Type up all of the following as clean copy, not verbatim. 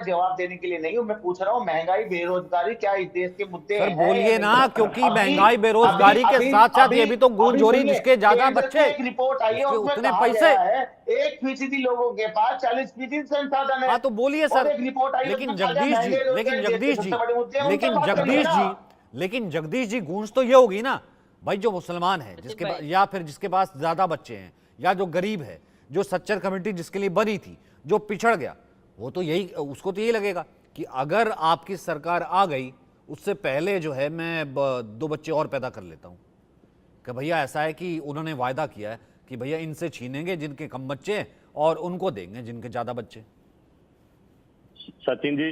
जवाब देने के लिए नहीं हूं। मैं पूछ रहा हूँ महंगाई बेरोजगारी क्या इस देश के मुद्दे सर हैं या बोलिए ना, नहीं। क्योंकि अभी महंगाई अभी बेरोजगारी के अभी साथ साथ अभी ये भी तो गूंज अभी हो रही, सुनिए, जिसके ज्यादा केंद्र से बच्चे एक रिपोर्ट आई है, उसके उसमें उतने कहा पैसे। गया है 1% लोगों के पास 40% संसाधन है। हाँ तो बोलिए और सर। एक रिपोर्ट आई है, उसमें लेकिन कहा गया जगदीश जी, महंगे लेकिन रोजगार देश के जगदीश सबसे जी, बड़े मुद्दे हैं, उन पर लेकिन बात करिए जगदीश ना। जी, लेकिन जगदीश जी, गूंज तो ये होगी ना भाई, जो मुसलमान है सचिन जिसके भाई, या फिर जिसके पास ज्यादा बच्चे हैं, या जो गरीब है, जो सच्चर कमेटी जिसके लिए बनी थी, जो पिछड़ गया, वो तो यही, उसको तो यही लगेगा कि अगर आपकी सरकार आ गई, उससे पहले जो है मैं 2 बच्चे और पैदा कर लेता हूं। कि भैया ऐसा है कि उन्होंने वायदा किया है कि भैया इनसे छीनेंगे जिनके कम बच्चे हैं और उनको देंगे जिनके ज्यादा बच्चे। सचिन जी,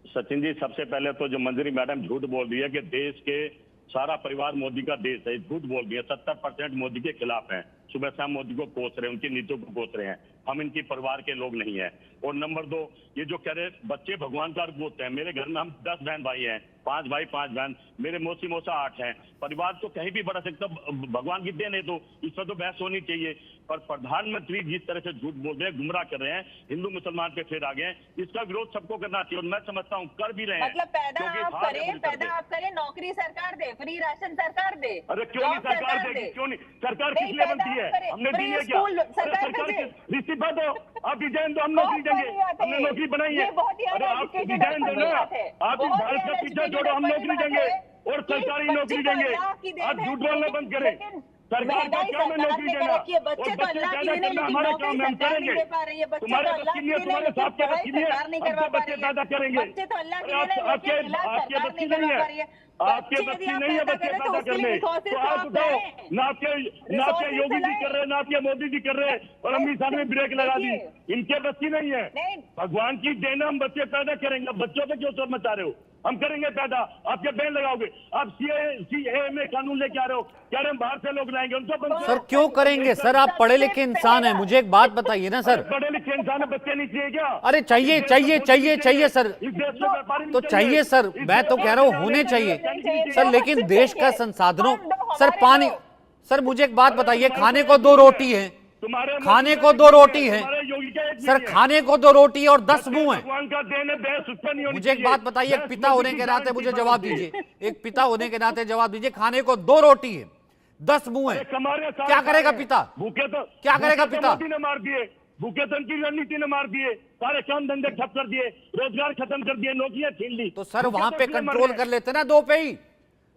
सचिन जी, सबसे पहले तो जो मंजरी मैडम झूठ बोल रही है कि देश के सारा परिवार मोदी का देश है, झूठ बोल रही है। 70% मोदी के खिलाफ हैं, सुबह शाम मोदी को कोस रहे हैं, उनकी नीतियों को कोस रहे हैं। हम इनकी परिवार के लोग नहीं हैं। और नंबर 2, ये जो कह रहे बच्चे भगवान का रूप होते हैं, मेरे घर में हम 10 बहन भाई हैं, 5 भाई 5 बहन, मेरे मौसी मौसा 8 हैं। परिवार तो कहीं भी बढ़ा सकता, भगवान की देन है, तो इस पर तो बहस होनी चाहिए। पर प्रधानमंत्री जिस तरह से झूठ बोल रहे हैं, गुमराह कर रहे हैं, हिंदू मुसलमान पे फिर आ गए हैं, इसका विरोध सबको करना चाहिए। और मैं समझता हूँ कर भी रहे हैं, मतलब पैदा क्योंकि आप भाग करें, पैदा आप करें, नौकरी सरकार दे, फ्री राशन सरकार दे, अरे क्यों नहीं जॉब सरकार सरकार देगी? दे। क्यों नहीं? सरकार नहीं, किस लिए पैदा बनती है? आप करें, हमने दी फ्री है क्या? स्कूल अरे सरकार सरकार दे। इस्तीफा दो, आप डिजाइन दो, हम बहुत नौकरी देंगे। बड़ी बात है हमने नौकरी बनाई है। ये बहुत ही अरे आप uneducated डिजाइन और दो funny ना, बात है। आप इस बहुत भारत ही का पीछा uneducated छोड़ो, और हम funny नौकरी बात देंगे है और कि सरकारी बच्चे नौकरी तो देंगे। अल्लाह की देन आप है, झूठ बोलना बंद करें। लेकिन सरकार का महंगाई काम है सरकार नौकरी ने कर देना, रखी है। और बच्चे तो बच्चे अल्लाह की पैदा देन है, करना लेकिन हमारे नौकरी काम है, हम सरकार नहीं करेंगे। दे पा रही है। बच्चे तुम्हारे तो बस अल्लाह की की नहीं है, देन है, तुम्हारे लेकिन साथ के बस पढ़ाई की नहीं है, सरकार नहीं करवा हमसे पा बच्चे रही है। पैदा करेंगे। बच्चे तो अल्लाह की अरे देन है, आपके लेकिन इलाज आपके सरकार बस नहीं की नहीं करवा है, पा रही है। आपके बच्चे बस यदि की आप नहीं है पैदा बच्चे करें तो पैदा उसके लिए करने। रिसोर्सेज तो तो आप आप बताओ, लाएं, ना आपके रिसोर्सेज योगी तो जी कर रहे हैं, ना आपके मोदी जी कर रहे हैं, और अमित शाह ने ब्रेक लगा दी। देखिए, इनके बस की नहीं है। नहीं, भगवान की देन, हम बच्चे पैदा करेंगे। अब बच्चों पे क्यों शोर मचा रहे हो? हम करेंगे पैदा, आपके बैन लगाओगे। आप सीए में कानून लेके आ रहे हो, कह रहे हैं बाहर से लोग लाएंगे, उनको बंद सर करो। क्यों करेंगे सर? आप पढ़े लिखे इंसान हैं, मुझे एक बात बताइए ना सर। पढ़े लिखे इंसान है, बच्चे नहीं चाहिए क्या? अरे चाहिए चाहिए चाहिए चाहिए सर, इस देश में व्यापारी तो नहीं चाहिए सर, इस मैं देश तो में कह रहा हूं व्यापारी होने नहीं चाहिए सर, दो लेकिन बच्चे देश का चाहिए। संसाधनों, हम दो, सर हमारे पानी, दो। सर मुझे एक बात अरे बताइए, तुम्हारे खाने तो को एक 2 नहीं है। रोटी है, तुम्हारे खाने मोदी को का 2 एक रोटी नहीं है तुम्हारे योगी का एक सर, नहीं है। खाने को 2 रोटी और 10 बच्चे मुंह है। भगवान का देन है, बहस उस पर नहीं होनी मुझे एक चाहिए। बात बताइए, एक बहस पिता मोदी होने की के जान नाते की मुझे बात जवाब होती है। दीजिए, एक पिता होने के नाते जवाब दीजिए, खाने को 2 रोटी है, 10 मुंह है, क्या करेगा पिता? भूखे तो क्या करेगा भूखे तो पिता? मोदी ने मार दिए, भूखे तो उनकी रणनीति ने मार दिए, सारे काम धंधे ठप कर दिए, रोजगार खत्म कर दिए, नौकरियां छीन ली। तो सर भूखे वहां तो पे इसलिए मर कंट्रोल गए। कर लेते ना 2 पे ही,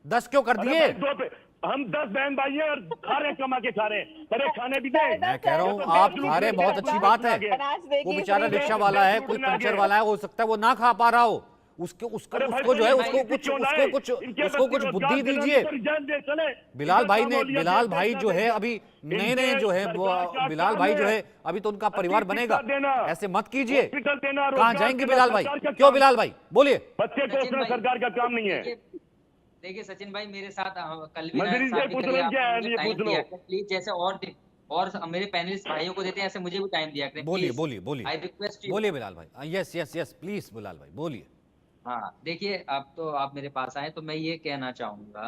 10 क्यों कर अरे दिए? भाई 2 पे हम 10 बहन भाई हैं और खा रहे हैं, कमा के खा रहे हैं। अरे खाने भी दें। मैं कह रहा हूँ आप खा रहे, बहुत अच्छी बात है। वो बेचारा रिक्शा वाला है, कोई पंचर वाला है, हो सकता है वो ना खा पा रहा हो, उसको उसको अरे भाई उसको जो है कोई उसको कुछ क्यों उसको लाए? कुछ इनके उसको बच्चे कुछ रोजगार बुद्धि देना, दीजिए। इनको रिजाइन दे, चले। बिलाल भाई इनका ने, मौलिया बिलाल देश भाई देना जो है देना। अभी नए इनके नए जो है सरकार का बिलाल काम भाई जो है है अभी तो उनका परिवार अच्छी बनेगा, शिक्षा देना, ऐसे मत कीजिए। हॉस्पिटल देना, कहाँ रोजगार जाएंगे देना, बिलाल भाई? सरकार का क्यों काम। बिलाल भाई बोलिए। बच्चे को सचिन उसमें भाई, सरकार का काम नहीं है। देखिए सचिन भाई, मेरे साथ कल भी मंजरी से साथ भी पूछ करिए, लो क्या आपने है, मुझे ये टाइम पूछ लो। दिया करें प्लीज, जैसे और मेरे पैनलिस्ट भाइयों को देते हैं, ऐसे मुझे भी टाइम दिया करें बोलिए प्लीज। बोलिए बोलिए आई रिक्वेस्ट यू। बोलिए बिलाल भाई, yes yes yes please Bilal भाई बोलिए। हाँ देखिए, अब तो आप मेरे पास आए तो मैं ये कहना चाहूंगा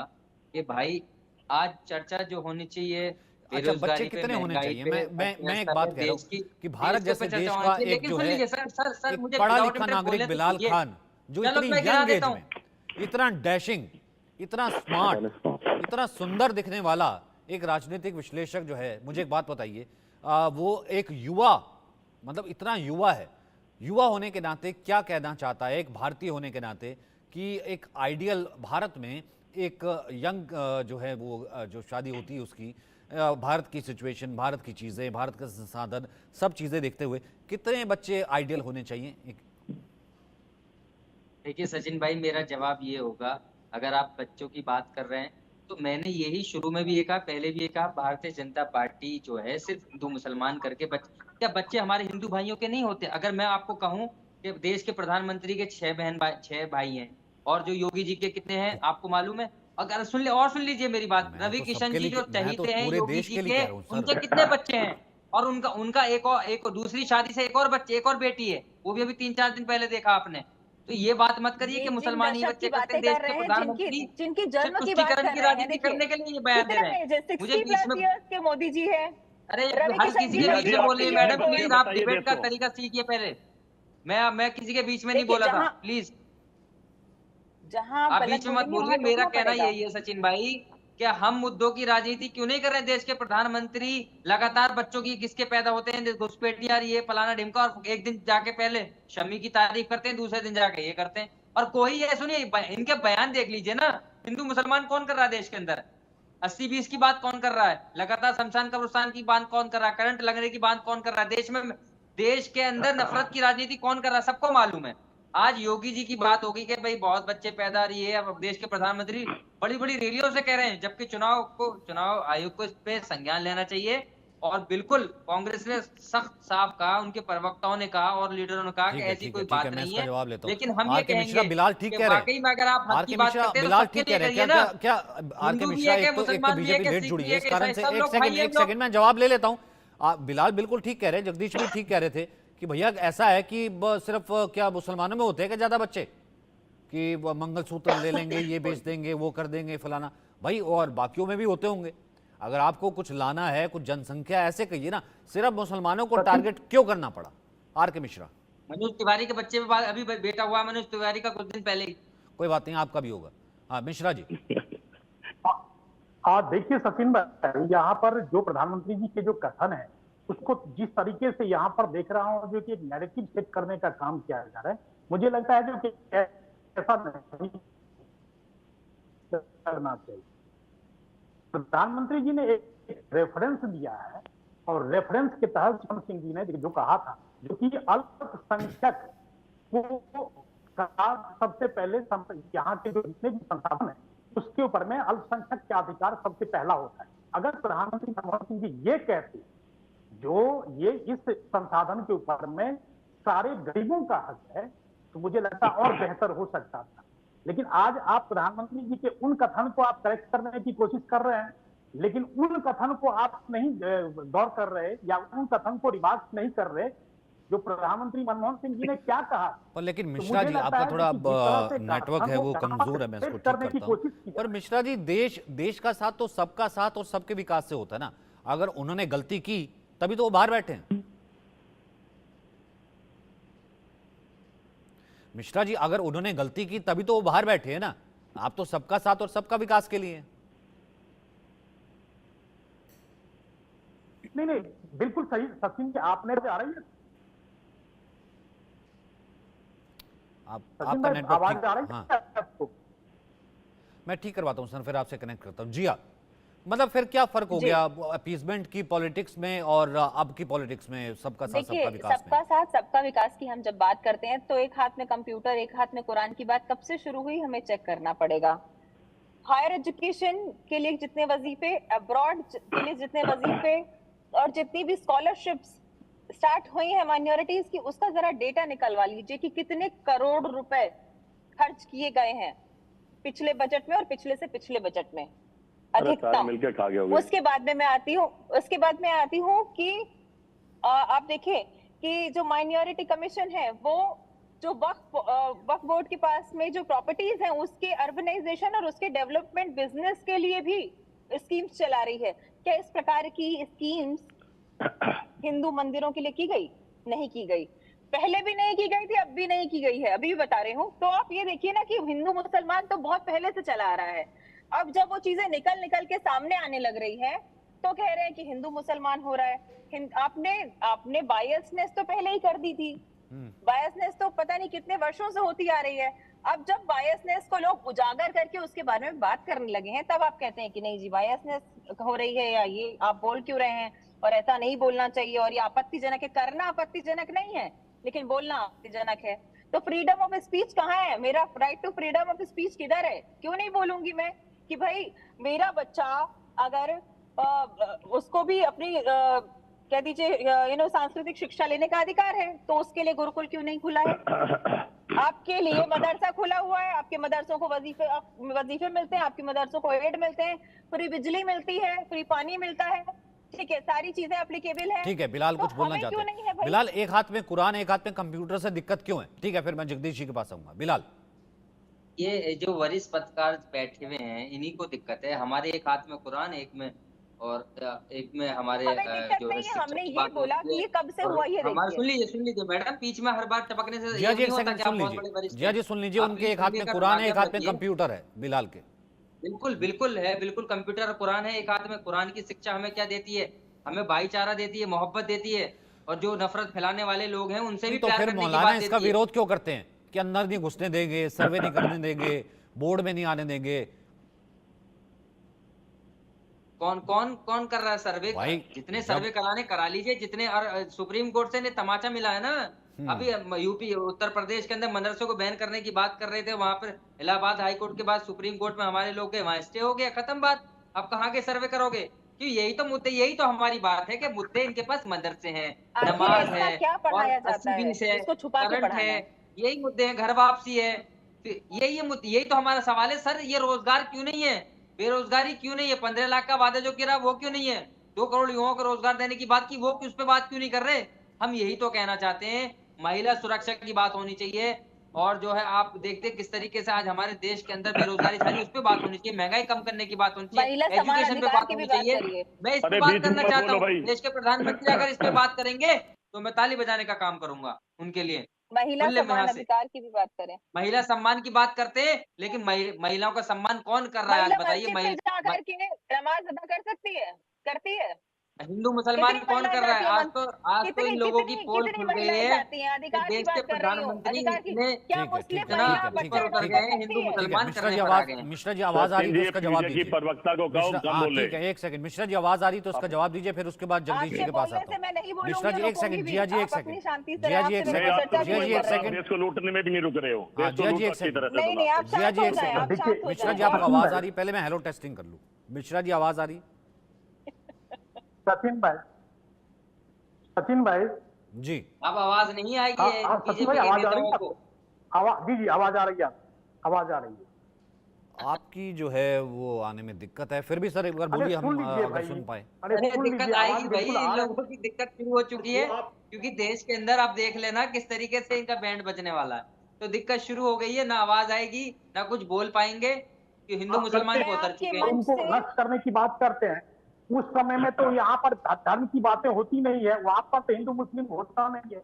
कि भाई आज चर्चा जो होनी चाहिए अच्छा, बच्चे बेरोजगारी पे, कितने होने महंगाई चाहिए? पे, मैं एक अर्थव्यवस्था बात पे, कह रहा देश हूँ की कि भारत देश के जैसे ऊपर देश चर्चा होनी का चाहिए। एक लेकिन जो सुन है लीजिए सर एक मुझे पढ़ा विदाउट लिखा इंटरप्ट नागरिक बोलने तो बिलाल दीजिए। खान, जो चलो इतनी मैं गिना यंग एज देता हूँ। में इतना डैशिंग, इतना स्मार्ट, इतना सुंदर दिखने वाला एक राजनीतिक विश्लेषक जो है, मुझे एक बात बताइए, वो एक युवा, मतलब इतना युवा है, युवा होने के नाते क्या कहना चाहता है एक भारतीय होने के नाते कि एक आइडियल भारत में एक यंग जो है वो जो शादी होती है उसकी, भारत की सिचुएशन, भारत की चीज़ें, भारत का संसाधन, सब चीज़ें देखते हुए कितने बच्चे आइडियल होने चाहिए? देखिए सचिन भाई, मेरा जवाब ये होगा, अगर आप बच्चों की बात कर रहे हैं तो मैंने यही शुरू में भी ये कहा, पहले भी ये कहा, भारतीय जनता पार्टी जो है सिर्फ हिंदू मुसलमान करके क्या बच्चे हमारे हिंदू भाइयों के नहीं होते? अगर मैं आपको कहूं कि देश के प्रधानमंत्री के 6 भाई हैं, और जो योगी जी के कितने हैं आपको मालूम है? अगर सुन लीजिए मेरी बात, मैं रवि तो किशन सबके जी जो लिए, मैं तो चहीते हैं पूरे योगी देश जी के लिए के, कह रहा हूँ उनके सर। कितने बच्चे हैं? और उनका उनका एक दूसरी शादी से एक और बच्चे, एक और बेटी है, वो भी अभी 3-4 दिन पहले देखा आपने। तो ये बात मत करिए कि मुसलमान ही बच्चे करते हैं। देश के प्रधानमंत्री जिनकी सिर्फ जन्म की बात तुष्टीकरण कर की रहे हैं, राजनीति देखिए करने के लिए ये बयान दे कितने रहे हैं। एज है, मुझे 60 बीच प्लस में, इयर्स के मोदी जी है। अरे रवि हर किशन किसी जी के बीच में 80 बोलिए years मैडम, हो प्लीज गए। आप बताइए डिबेट का देखो। तरीका सीखिए पहले। मैं किसी के बीच में नहीं देखिए, बोला था, जहाँ प्लीज जहाँ आप गलत बीच में मत बोलेंगे बोलिए। वहां मेरा टोकना कहना पड़ेगा। यही है सचिन भाई, क्या हम मुद्दों की राजनीति क्यों नहीं कर रहे? देश के प्रधानमंत्री लगातार बच्चों की किसके पैदा होते हैं, घुसपैठियां ये फलाना ढिमका, और एक दिन जाके पहले शमी की तारीफ करते हैं, दूसरे दिन जाके ये करते हैं। और कोई ये सुनिए, इनके बयान देख लीजिए ना, हिंदू मुसलमान कौन कर रहा है देश के अंदर? 80-20 की बात कौन कर रहा है? लगातार शमशान कब्रिस्तान की बात कौन कर रहा है? करंट लगने की बात कौन कर रहा है? देश के अंदर नफरत की राजनीति कौन कर रहा है? सबको मालूम है। आज योगी जी की बात होगी कि भाई बहुत बच्चे पैदा रही है, अब देश के प्रधानमंत्री बड़ी बड़ी रैलियों से कह रहे हैं, जबकि चुनाव आयोग को इस पे संज्ञान लेना चाहिए। और बिल्कुल कांग्रेस ने सख्त साफ कहा, उनके प्रवक्ताओं ने कहा और लीडरों ने कहा कि ऐसी कोई ठीक बात है, मैं नहीं इसका है। जवाब लेता हूँ। लेकिन हम ये आर के मिश्रा, कहेंगे बिलाल ठीक कि कह रहे वाकई में अगर आप हैं। हक आर की के बात मिश्रा, करते हैं तो बिलाल सबके ठीक कह लिए रहे हैं। करिए क्या ना। क्या क्या आर के हिंदू भी मिश्रा, एक है, एक तो मुसलमान भी बीजेपी एक है, लेट सिख जुड़ी भी है, एक इस है, कारण से सब लोग भाई एक हम लोग। सेकंड में जवाब ले लेता हूँ। बिलाल बिल्कुल ठीक कह रहे हैं, जगदीश भी ठीक कह रहे थे कि भैया ऐसा है कि सिर्फ क्या मुसलमानों में होते हैं क्या ज्यादा बच्चे कि मंगलसूत्र ले लेंगे, ये बेच देंगे, वो कर देंगे फलाना, भाई और बाकियों में भी होते होंगे। अगर आपको कुछ लाना है, कुछ जनसंख्या, ऐसे कहिए ना, सिर्फ मुसलमानों को टारगेट क्यों करना पड़ा? आर के मिश्रा। मनोज तिवारी के बच्चे पे अभी बेटा हुआ मनोज तिवारी का कुछ दिन पहले ही। कोई बात नहीं, आपका भी होगा। हाँ मिश्रा जी। देखिए सचिन भाई, यहाँ पर जो प्रधानमंत्री जी के जो कथन है, उसको जिस तरीके से यहाँ पर देख रहा हूँ, जो कि नैरेटिव सेट करने का काम किया जा रहा है, मुझे लगता है जो कि ऐसा नहीं करना चाहिए। प्रधानमंत्री जी ने एक रेफरेंस दिया है और रेफरेंस के तहत मनमोहन सिंह जी ने जो कहा था, जो कि अल्पसंख्यक को सबसे पहले यहाँ के जो जितने भी संसाधन है उसके ऊपर में अल्पसंख्यक का अधिकार सबसे पहला होता है। अगर प्रधानमंत्री मनमोहन सिंह जी ये कहते जो ये इस संसाधन के ऊपर में सारे गरीबों का हक है, तो मुझे लगता और बेहतर हो सकता था। लेकिन आज आप प्रधानमंत्री जी के उन कथन को आप करेक्ट करने की कोशिश कर रहे हैं, लेकिन उन कथन को आप नहीं गौर कर रहे या उन कथन को रिमार्क नहीं कर रहे जो प्रधानमंत्री मनमोहन सिंह जी ने क्या कहा। पर लेकिन मिश्रा जी, आपका थोड़ा नेटवर्क है वो कमजोर है, मैं इसको ठीक करता हूं। पर मिश्रा जी, देश का साथ तो सबका साथ और सबके विकास से होता है ना। अगर उन्होंने गलती की तभी तो वो बाहर बैठे हैं। मिश्रा जी, अगर उन्होंने गलती की तभी तो वो बाहर बैठे हैं ना। आप तो सबका साथ और सबका विकास के लिए। नहीं, बिल्कुल सही सचिन जी, आपने आ रही है आपका नेटवर्क आवाज आ रही है? हाँ। मैं ठीक करवाता हूं सर, फिर आपसे कनेक्ट करता हूं। जी हाँ, मतलब फिर क्या फर्क हो गया अपीसमेंट की पॉलिटिक्स में और अब की पॉलिटिक्स में, सबका साथ सबका विकास में? सबका साथ सबका विकास की हम जब बात करते हैं तो एक हाथ में कंप्यूटर एक हाथ में कुरान की बात कब से शुरू हुई हमें चेक करना पड़ेगा। हायर एजुकेशन के लिए जितने वजीफे, अब्रॉड के लिए जितने वजीफे और जितनी भी स्कॉलरशिप्स स्टार्ट हुई है माइनॉरिटीज की, उसका जरा डेटा निकलवा लीजिए कि कितने करोड़ रुपए खर्च किए गए हैं पिछले बजट में और पिछले से पिछले बजट में अधिकतम। उसके बाद में मैं आती हूँ कि आप देखें कि जो माइनॉरिटी कमीशन है वो जो वक्फ बोर्ड के पास में जो प्रॉपर्टीज हैं उसके अर्बनाइजेशन और उसके डेवलपमेंट बिजनेस के लिए भी स्कीम्स चला रही है। क्या इस प्रकार की स्कीम्स हिंदू मंदिरों के लिए की गई? नहीं की गई, पहले भी नहीं की गई थी, अब भी नहीं की गई है, अभी भी बता रही हूँ। तो आप ये देखिए ना कि हिंदू मुसलमान तो बहुत पहले से चला आ रहा है। अब जब वो चीजें निकल के सामने आने लग रही है तो कह रहे हैं कि हिंदू मुसलमान हो रहा है। आपने बायसनेस तो पहले ही कर दी थी, बायसनेस तो पता नहीं कितने वर्षों से होती आ रही है। अब जब बायसनेस को लोग उजागर करके उसके बारे में बात करने लगे हैं, तब आप कहते हैं कि नहीं जी बायसनेस हो रही है, या ये आप बोल क्यों रहे हैं और ऐसा नहीं बोलना चाहिए और ये आपत्तिजनक है। करना आपत्तिजनक नहीं है, लेकिन बोलना आपत्तिजनक है। तो फ्रीडम ऑफ स्पीच कहाँ है? मेरा right to freedom of speech किधर है? क्यों नहीं बोलूंगी मैं कि भाई मेरा बच्चा अगर उसको भी अपनी कह दीजिए सांस्कृतिक शिक्षा लेने का अधिकार है, तो उसके लिए गुरुकुल क्यों नहीं खुला है? आपके लिए मदरसा खुला हुआ है, आपके मदरसों को वजीफे मिलते हैं, आपके मदरसों को एड मिलते हैं, फ्री बिजली मिलती है, फ्री पानी मिलता है, ठीक है, सारी चीजें एप्लीकेबल है। ठीक है, बिलाल कुछ बोलना चाहते हैं। बिलाल, एक हाथ में कुरान एक हाथ में कंप्यूटर से दिक्कत क्यों है? ठीक है, फिर मैं जगदीश जी के पास आऊंगा। बिलाल, ये जो वरिष्ठ पत्रकार बैठे हुए हैं इन्हीं को दिक्कत है। हमारे एक हाथ में कुरान एक में और एक में हमारे हमें दिक्कत जो है नहीं है, शिक्षक हमने की ये बात बोला होती कि है। ये कब से और हुआ ये हमारा देखिए। सुन लीजिए मैडम, बीच में हर बार टपकने से जिया ये जी नहीं एक होता सेकंड कि सुन आप बहुत लीजिए, बड़े वरिष्ठ जिया हैं। जी सुन लीजिए, आप उनके प्लीज एक हाथ में सुनिएगा, कुरान है, आगे एक आप हाथ में बढ़िए। कंप्यूटर है बिलाल के। बिल्कुल, बिल्कुल है, बिल्कुल कंप्यूटर और कुरान है एक हाथ में। कुरान की शिक्षा हमें क्या देती है? हमें भाईचारा देती है, मोहब्बत देती है, और जो नफरत फैलाने वाले लोग हैं उनसे नहीं भी तो प्यार फिर करने की मौलाना बात इसका देती है। विरोध क्यों करते हैं कि अंदर नहीं घुसने देंगे, सर्वे नहीं करने देंगे, बोर्ड में नहीं आने देंगे? कौन कौन कौन कर रहा है सर्वे? भाई जितने जब सर्वे कराने करा लीजिए, जितने। और सुप्रीम कोर्ट से ने तमाचा मिला है ना। अभी यूपी उत्तर प्रदेश के अंदर मदरसों को बैन करने की बात कर रहे थे, वहां पर इलाहाबाद हाई कोर्ट के बाद सुप्रीम कोर्ट में हमारे लोग गए, वहां स्टे हो गया, खत्म बात। अब कहाँ के सर्वे करोगे? क्यों? यही तो मुद्दे, यही तो हमारी बात है कि मुद्दे इनके पास मदरसे हैं, आखिर नमाज ऐसा है, क्या और पढ़ाया जाता है 80-20 है, जिसको छुपा के करंट है, पढ़ाना है? यही मुद्दे हैं, घर वापसी है। यही मुद्दे, यही तो हमारा सवाल है सर। ये रोजगार क्यों नहीं है? बेरोजगारी क्यों नहीं है? 15 लाख का वादा जो किया वो क्यों नहीं है? 2 करोड़ युवाओं को रोजगार देने की बात की, वो उस पे बात क्यों नहीं कर रहे? हम यही तो कहना चाहते हैं, महिला सुरक्षा की बात होनी चाहिए। और जो है आप देखते हैं किस तरीके से आज हमारे देश के अंदर बेरोजगारी छा रही है, उस पे बात होनी चाहिए, महंगाई कम करने की बात होनी चाहिए, महिला समान एजुकेशन पे अधिकार बात की भी होनी बात चाहिए। करिए। मैं इस पे अरे बात बीच में करना मत चाहता बोलो हूँ। भाई। देश के प्रधानमंत्री अगर इस पे बात करेंगे तो मैं ताली बजाने का काम करूंगा उनके लिए, महिला खुले में समान यहाँ से। अधिकार की भी बात करें। महिला सम्मान की बात करते हैं, लेकिन महिलाओं का सम्मान कौन कर रहा है आज महिला बताइए? मस्जिद में जा करके नमाज अदा कर सकती है, करती है? हिंदू मुसलमान कितनी कौन महिलाएं कर रहा है? जाती हैं आज तो कितनी इन लोगों की कितनी पोल कितनी खुल गई महिलाएं है जाती हैं? कि अधिकार की देश के बात कर रही हूँ, प्रधानमंत्री अधिकार की। इतने क्या ठीक है, ठीक मुस्लिम है, इतना महिला ठीक है, ठीक है, बच्चा ऊपर उतर ठीक अडॉप्ट है, कर गए हैं, हिंदू सकती है? ठीक है। मुसलमान मिश्रा करने जी पर आ आवाज, गए हैं। मिश्रा जी आवाज आ रही है तो सचिन जी उसका जवाब प्लीज की दीजिए। प्रवक्ता को कहो मिश्रा, कम हाँ बोले। ठीक है, एक सेकंड। मिश्रा जी आवाज आ रही तो उसका जवाब दीजिए, फिर उसके बाद जगदीश जी आपके के पास बोलने आता से मैं नहीं हूँ। मिश्रा बोलूंगी जी और एक रोकूंगी सेकंड, भी। जिया जी एक आप अपनी सेकंड, शांति से जिया रहें, जी एक आपसे मेरे नहीं, को आप सेकंड, तो चर्चा भी जिया नहीं जी एक कर रहे हैं। सेकंड। देश को लूटने में भी नहीं रुक रहे हो। हाँ देश को जिया जी लूटो एक अच्छी सेकंड, तरह से नहीं तुम नहीं, आप। आप जिया शांत जी हो एक जाएं, आप सेकंड। शांत हो मिश्रा जाएं। जी आपको आवाज आ रही? पहले मैं हेलो टेस्टिंग कर लूँ। मिश्रा जी आवाज आ रही? सचिन भाई, सचिन भाई, जी अब आवाज नहीं आएगी सचिन भाई बीजेपी के आवाज आ रही नेताओं है? को। आवाज, जी जी आवाज आ रही है, आवाज आ रही है। आपकी जो है वो आने में दिक्कत है, फिर भी सर एक बार अरे बोलिए, हम सुन लीजिए अगर भाई, सुन पाए। अरे अरे सुन दिक्कत लीजिए, आवाज आएगी भाई, बिल्कुल इन आ लोगों रही की दिक्कत शुरू हो चुकी है, क्योंकि देश के अंदर आप देख लेना किस तरीके से इनका बैंड बजने वाला है। तो दिक्कत शुरू हो गई है, ना आवाज आएगी, ना कुछ बोल पाएंगे, कि हिंदू मुसलमान मैं पे उतर आपके चुके हैं। मंच उनको से नष्ट करने की बात करते हैं। उस समय में तो यहाँ पर धर्म की बातें होती नहीं है, वहां पर तो हिंदू मुस्लिम होता नहीं है।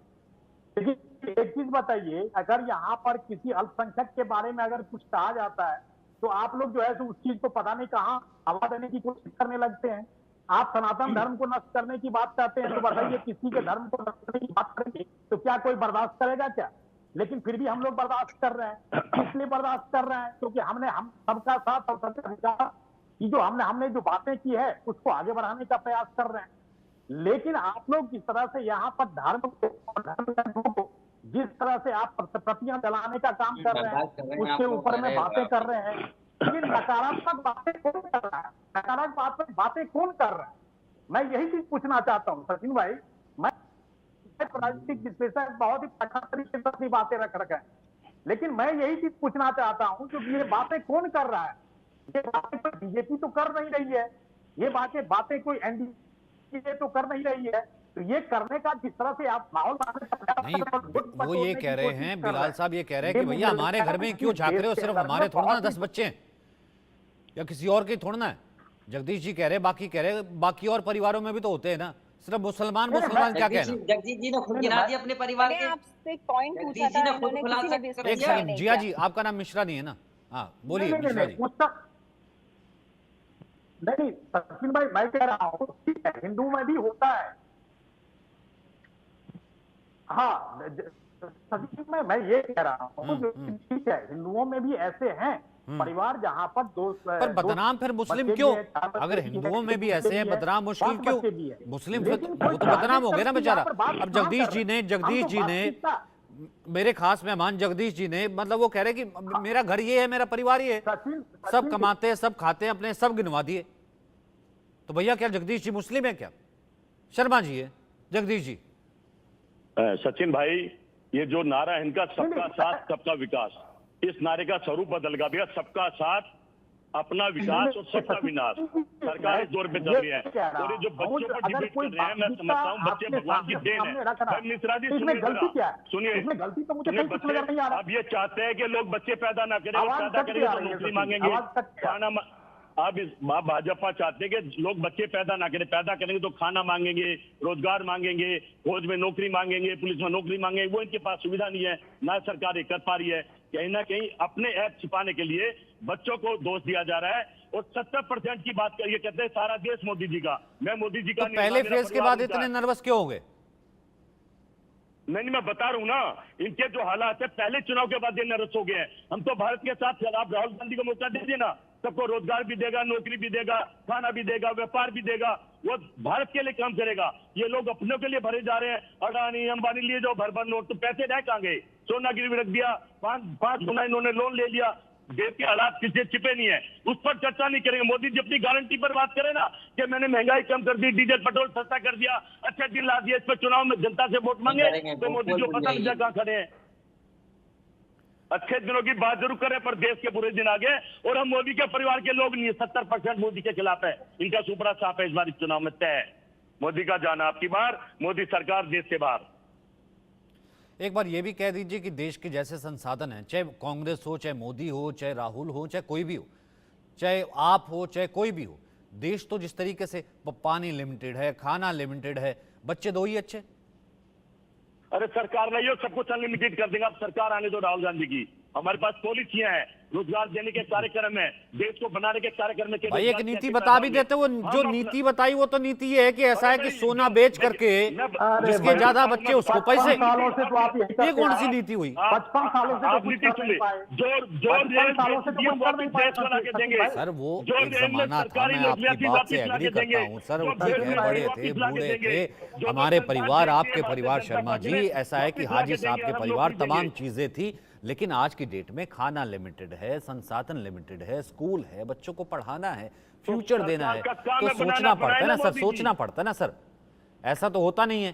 लेकिन एक चीज बताइए, अगर यहाँ पर किसी अल्पसंख्यक के बारे में अगर कुछ कहा जाता है तो आप लोग जो है तो उस चीज को पता नहीं कहाँ हवा देने की कोशिश करने लगते हैं। आप सनातन धर्म को नष्ट करने की बात करते हैं, तो बताइए किसी के धर्म को नष्ट करने की बात करेंगे तो क्या कोई बर्दाश्त करेगा क्या? लेकिन फिर भी हम लोग बर्दाश्त कर रहे हैं। इसलिए बर्दाश्त कर रहे हैं क्योंकि हम सबका साथ और सबका विकास की जो हमने जो बातें की है उसको आगे बढ़ाने का प्रयास कर रहे हैं। लेकिन आप लोग जिस तरह से यहाँ पर धर्म को और धर्म को जिस तरह से आप प्रतियां जलाने का काम कर रहे बर्दाश्त कर रहे हैं, हैं आप उसके लोग, ऊपर में अरे बातें बाप कर रे। रहे हैं। ये नकारात्मक बातें कौन कर रहा है? नकारात्मक बातें कौन कर रहा है? मैं यही चीज पूछना चाहता हूँ सचिन भाई। मैं राजनीतिक विश्लेषक बहुत ही प्रखर तरीके से अपनी बातें रख रखे हैं, लेकिन मैं यही चीज पूछना चाहता हूँ कि ये बातें कौन कर रहा है? ये बातें तो बीजेपी तो कर नहीं रही है, ये बातें कोई एनडीए तो कर नहीं रही है। तो ये करने का जिस तरह से आप माहौल नहीं, वो ये कह रहे हैं, बिलाल साहब ये कह रहे हैं कि भैया हमारे घर में क्यों झांक रहे हो, सिर्फ हमारे थोड़ा ना 10 बच्चे हैं या किसी और के थोड़ा ना है। जगदीश जी कह रहे, बाकी कह रहे, बाकी और परिवारों में भी तो होते हैं ना, सिर्फ मुसलमान क्या कहना। जगदीश जी ने खुद गिना दिया अपने परिवार मैंने के। आपसे एक पॉइंट पूछा जगदीश जी था, ने खुद इन्होंने खुलासा किसी ने भी कर इसको एक दिया। जवाब सेकंड, नहीं जिया किया। जी आपका नाम मिश्रा नहीं है ना? हाँ बोलिए नहीं, मिश्रा जी। नहीं सचिन भाई, मैं कह रहा हूँ ठीक है, हिंदू में भी होता है। हाँ सचिन भाई, मैं ये कह रहा हूँ जो ठीक है, हिंदुओं में भी ऐसे हैं परिवार जहां पर पर बदनाम फिर मुस्लिम क्यों? अगर हिंदुओं में भी ऐसे हैं, बदनाम मुस्लिम क्यों? मुस्लिम वो तो बदनाम हो गया ना बेचारा। अब जगदीश जी ने मेरे खास मेहमान जगदीश जी ने, मतलब वो कह रहे कि मेरा घर ये है, मेरा परिवार ये है, सब कमाते हैं, सब खाते हैं, अपने सब गिनवा दिए। तो भैया क्या जगदीश जी मुस्लिम है क्या? शर्मा जी है जगदीश जी। सचिन भाई, ये जो नारा है इनका सबका साथ सबका विकास, इस नारे का स्वरूप बदल गया भैया। सबका साथ, अपना विकास और सबका विनाश। सरकार इस दौर पे चल रही है, और ये जो बच्चों पर डिबेट कर रहे हैं, मैं समझता हूँ बच्चे भगवान की देन है। भाई मिश्रा जी सुनिए, बच्चे अब ये चाहते हैं कि लोग बच्चे पैदा ना करें, और पैदा करेंगे तो नौकरी मांगेंगे, खाना आप भाजपा चाहते हैं कि लोग बच्चे पैदा ना करें, पैदा करेंगे तो खाना मांगेंगे, रोजगार मांगेंगे, फौज में नौकरी मांगेंगे, पुलिस में नौकरी मांगेंगे। वो इनके पास सुविधा नहीं है, ना सरकार ये कर पा रही है। कहीं ना कहीं अपने ऐप छिपाने के लिए बच्चों को दोष दिया जा रहा है। और 70% की बात करिए, कहते हैं सारा देश मोदी जी का, मैं मोदी जी का तो नहीं, पहले मेरा फेज के परिवार बाद उनका इतने है। नर्वस क्यों हो गए? नहीं, मैं बता रहा हूँ ना, इनके जो हालात है पहले चुनाव के बाद ये नर्वस हो गए हैं। हम तो भारत के साथ, आप राहुल गांधी को मौका दीजिए ना, सबको रोजगार भी देगा, नौकरी भी देगा, खाना भी देगा, व्यापार भी देगा, वो भारत के लिए काम करेगा। ये लोग अपनों के लिए भरे जा रहे हैं। अडानी अंबानी लिए जो भर भर नोट, तो पैसे रह कहाँ गए? सोना गिरवी रख दिया, पांच गुना इन्होंने लोन ले लिया। देश के हालात किसी छिपे नहीं है, उस पर चर्चा नहीं करेंगे। मोदी जी अपनी गारंटी पर बात करें ना कि मैंने महंगाई कम कर दी, डीजल पेट्रोल सस्ता कर दिया, अच्छे दिन ला दिए, इस पर चुनाव में जनता से वोट मांगे तो मोदी जी को पता लग जाए कहाँ खड़े हैं। अच्छे दिनों की बात जरूर करें, पर देश के बुरे दिन आ गए और हम मोदी के परिवार के लोग नहीं। 70% मोदी के खिलाफ है, इनका सुपड़ा साफ है। इस बार इस चुनाव में तय है मोदी का जाना, आपकी बार मोदी सरकार देश से बाहर। एक बार ये भी कह दीजिए कि देश के जैसे संसाधन हैं, चाहे कांग्रेस हो, चाहे मोदी हो, चाहे राहुल हो, चाहे कोई भी हो, चाहे आप हो, चाहे कोई भी हो, देश तो जिस तरीके से पानी लिमिटेड है, खाना लिमिटेड है, बच्चे दो ही अच्छे। अरे सरकार नहीं हो, सब कुछ अनलिमिटेड कर देगा। अब सरकार आने दो राहुल गांधी की। हमारे पास पॉलिसियां हैं, रोजगार देने के कार्यक्रम है, देश को बनाने के कार्यक्रम में। भाई एक नीति बता भी देते, वो जो नीति बताई वो तो नीति ये है कि ऐसा है कि सोना बेच करके जिसके ज्यादा बच्चे उसको पैसे। 55 सालों से तो आप यही ये करते कौन हैं। सी नीति हुई? 55 सालों से आप तो नीति कुछ कर नहीं सुनिए, पाए। जो 55 सालों से तो रेल कुछ कर नहीं पाए देश बना के देंगे। सर वो जो एक रेल में जमाना था, सरकारी मैं आपकी नौकरियां बात से वापस ला एग्री के करता देंगे। हूँ सर, जो ठीक है, बेरोजगार बड़े थे, वापस ला के बूढ़े देंगे। थे, जो हमारे सरकार परिवार, देती है, आपके वापस परिवार जनता शर्मा पार्टी जी, में ऐसा है कि वापस ला हाजी के साहब देंगे, के हम परिवार नौकरी तमाम देंगे। चीजें थी, लेकिन आज की डेट में खाना लिमिटेड है, संसाधन लिमिटेड है, स्कूल है, बच्चों को पढ़ाना है, फ्यूचर देना है, सरकार का काम तो है सोचना बनाना पड़ता है ना पड़ेगा सर, मोदी सोचना जी। पड़ता है ना सर। ऐसा तो होता नहीं है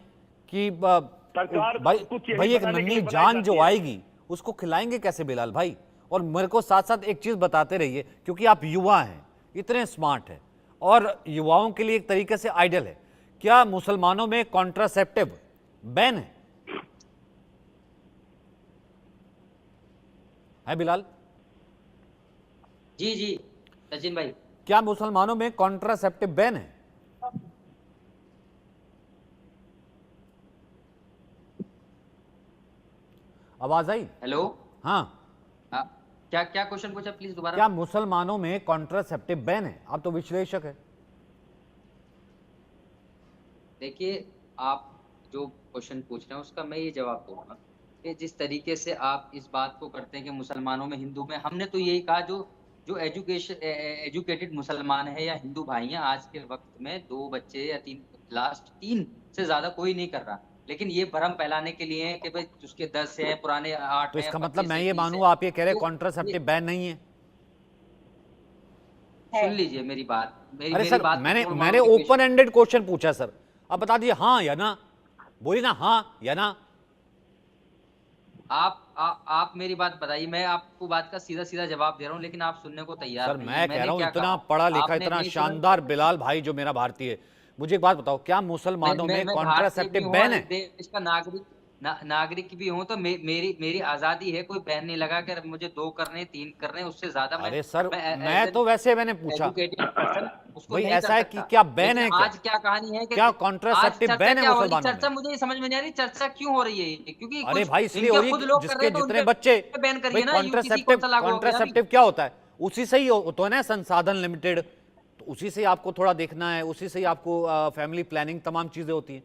कि सरकार भाई कुछ यही भाई एक बनाने के नन्ही लिए बनाई जान जाती जो है। आएगी उसको खिलाएंगे कैसे बिलाल भाई? और मेरे को साथ साथ एक चीज बताते रहिए, क्योंकि आप युवा हैं, इतने स्मार्ट हैं और युवाओं के लिए एक तरीके से आइडल है। क्या मुसलमानों में कॉन्ट्रासेप्टिव बैन है बिलाल? जी जी सचिन भाई, क्या मुसलमानों में कॉन्ट्रासेप्टिव बैन है? आवाज आई? हेलो। हाँ, क्या क्या क्वेश्चन पूछा, प्लीज दोबारा। क्या मुसलमानों में कॉन्ट्रासेप्टिव बैन है? आप तो विश्लेषक है। देखिए, आप जो क्वेश्चन पूछ रहे हैं उसका मैं ये जवाब दूंगा कि जिस तरीके से आप इस बात को करते हैं कि मुसलमानों में, हिंदू में, हमने तो यही कहा जो जो एजुकेटेड मुसलमान है या हिंदू भाई हैं, आज के वक्त में 2 बच्चे या 3 से ज्यादा कोई नहीं कर रहा। लेकिन ये भ्रम फैलाने के लिए है कि भाई उसके 10 हैं, पुराने 8 तो हैं, इसका 25 मतलब मैं हैं, ये 30 मानूं हैं। आप ये कह रहे हैं तो कॉन्ट्रासेप्टिव बैन नहीं है? सुन लीजिए मेरी बात, अरे मेरी सर, बात को मैंने तोड़ मैंने मरोड़ के ओपन एंडेड क्वेश्चन पूछा सर, अब बता दिए हाँ या ना, बोलिए ना हाँ या ना। आप मेरी बात बताइए, मैं आपको बात का सीधा सीधा जवाब दे रहा हूँ, लेकिन आप सुनने को तैयार सर नहीं मैं हैं। कह मैंने रहा हूँ क्या इतना कहा? पढ़ा लिखा, आपने इतना नहीं सुना? शानदार बिलाल भाई जो मेरा भारतीय है, मुझे एक बात बताओ, क्या मुसलमानों में मैं भारतीय भी कॉन्ट्रासेप्टिव हूँ बैन और है? देश का नागरिक भी हूँ, तो मेरी आजादी है, कोई बैन नहीं लगा कर मुझे 2 करने 3 करने, उससे ज्यादा अरे सर मैं मैं तो वैसे मैंने पूछा एजुकेटेड पर्सन उसको भाई, नहीं ऐसा कर है कि सकता। क्या बैन है? लेकिन क्या आज क्या कहानी है कि क्या आज कॉन्ट्रासेप्टिव चर्चा बैन है क्या हो रही है? मुसलमानों चर्चा में? मुझे ये समझ में नहीं आ रही, चर्चा क्यों हो रही है? क्योंकि अरे कुछ भाई इसलिए इनके हो रही है खुद कि लोग कर रहे जिसके हैं, तो जितने उनके बच्चे बैन भाई करिए ना, यूपीसी कॉन्ट्रासेप्टिव कौन सा लागू हो गया अभी? कॉन्ट्रासेप्टिव क्या होता है? उसी से ही होता है ना संसाधन लिमिटेड, तो उसी से ही आपको थोड़ा देखना है, उसी से ही आपको फैमिली प्लानिंग तमाम चीजें होती हैं।